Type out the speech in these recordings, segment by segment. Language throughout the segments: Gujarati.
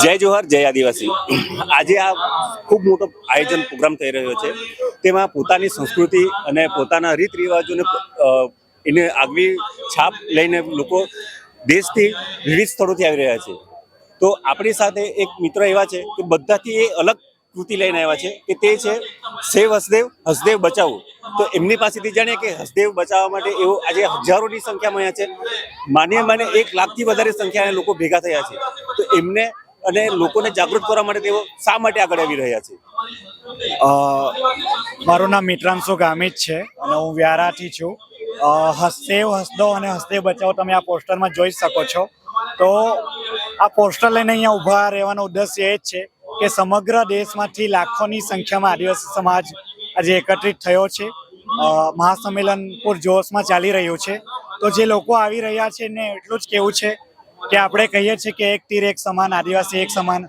જય જોહર જય આદિવાસી। આજે આ ખૂબ મોટો આયોજન પ્રોગ્રામ થઈ રહ્યો છે। તેમાં પોતાની સંસ્કૃતિ અને પોતાના રીત રિવાજોને એને આગવી છાપ લઈને લોકો દેશથી વિવિધ સ્થળોથી આવી રહ્યા છે। તો આપણી સાથે એક મિત્ર એવા છે કે બધાથી એ અલગ કૃતિ લઈને આવ્યા છે કે તે છે સેવ હસદેવ હસદેવ બચાવો। તો એમની પાસેથી જાણીએ કે હસદેવ બચાવવા માટે એવો આજે હજારોની સંખ્યામાં અહીંયા છે। માને 1 લાખથી વધારે સંખ્યાના લોકો ભેગા થયા છે। તો એમને અને લોકોને જાગૃત કરવા માટે તેઓ શા માટે આગળ આવી રહ્યા છે? મારું નામ મિત્રાંશુ ગામિત છે અને હું વ્યારાથી છું। હસદેવ હસદો અને હસદેવ બચાવો તમે આ પોસ્ટરમાં જોઈ શકો છો। તો આ પોસ્ટર લઈને અહીંયા ઊભા રહેવાનો ઉદ્દેશ્ય એ જ છે કે સમગ્ર દેશમાંથી લાખોની સંખ્યામાં આદિવાસી સમાજ આજે એકત્રિત થયો છે। મહાસંમેલન પૂરજોશમાં ચાલી રહ્યું છે। તો જે લોકો આવી રહ્યા છે ને એટલું જ કહેવું છે કે આપણે કહીએ છીએ કે એક તીર એક સમાન, આદિવાસી એક સમાન,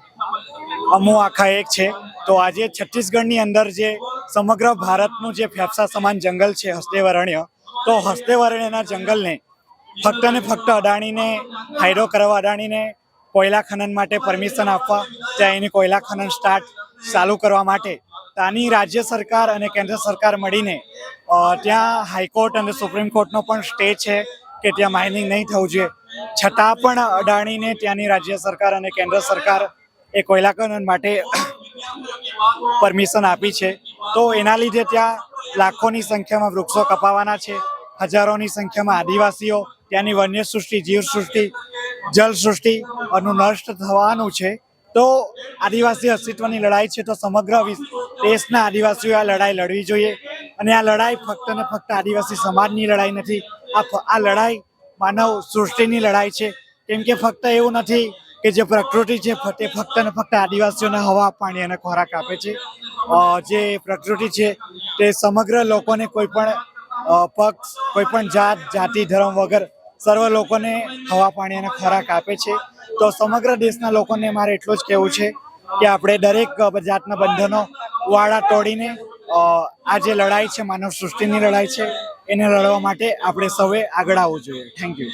અમો આખા એક છે। તો આજે છત્તીસગઢની અંદર જે સમગ્ર ભારતનું જે ફેફસા સમાન જંગલ છે હસદેવ અરણ્ય, તો હસદેવ અરણ્યના જંગલને ફક્ત ને ફક્ત અદાણીને ફાયદો કરવા, અદાણીને કોયલા ખનન માટે પરમિશન આપવા, ત્યાં એની કોયલા ખનન ચાલુ કરવા માટે ત્યાંની રાજ્ય સરકાર અને કેન્દ્ર સરકાર મળીને ત્યાં હાઈકોર્ટ અને સુપ્રીમ કોર્ટનો પણ સ્ટે છે કે ત્યાં માઇનિંગ નહીં થવું જોઈએ, છતાં પણ અદાણીને ત્યાંની રાજ્ય સરકાર અને કેન્દ્ર સરકાર એ કોયલા ખનન માટે પરમિશન આપી છે। તો એના લીધે ત્યાં લાખોની સંખ્યામાં વૃક્ષો કપાવાના છે, હજારોની સંખ્યામાં આદિવાસીઓ, ત્યાંની વન્ય સૃષ્ટિ, જીવસૃષ્ટિ, જલસૃષ્ટિ આનું નષ્ટ થવાનું છે। તો આદિવાસી અસ્તિત્વની લડાઈ છે, તો સમગ્ર દેશના આદિવાસીઓ આ લડાઈ લડવી જોઈએ। અને આ લડાઈ ફક્ત ને ફક્ત આદિવાસી સમાજની લડાઈ નથી, આ લડાઈ માનવ સૃષ્ટિની લડાઈ છે। કેમ કે ફક્ત એવું નથી કે જે પ્રકૃતિ છે તે ફક્ત ને ફક્ત આદિવાસીઓને હવા, પાણી અને ખોરાક આપે છે। જે પ્રકૃતિ છે તે સમગ્ર લોકોને કોઈ પણ પક્ષ, કોઈ પણ જાતિ, ધર્મ વગર સર્વ લોકોને હવા, પાણી અને ખોરાક આપે છે। તો સમગ્ર દેશના લોકોને મારે એટલું જ કહેવું છે કે આપણે દરેક જાતના બંધનો વાળા તોડીને આ જે લડાઈ છે, માનવ સૃષ્ટિની લડાઈ છે, એને લડવા માટે આપણે સૌએ આગળ આવવું જોઈએ। Thank you.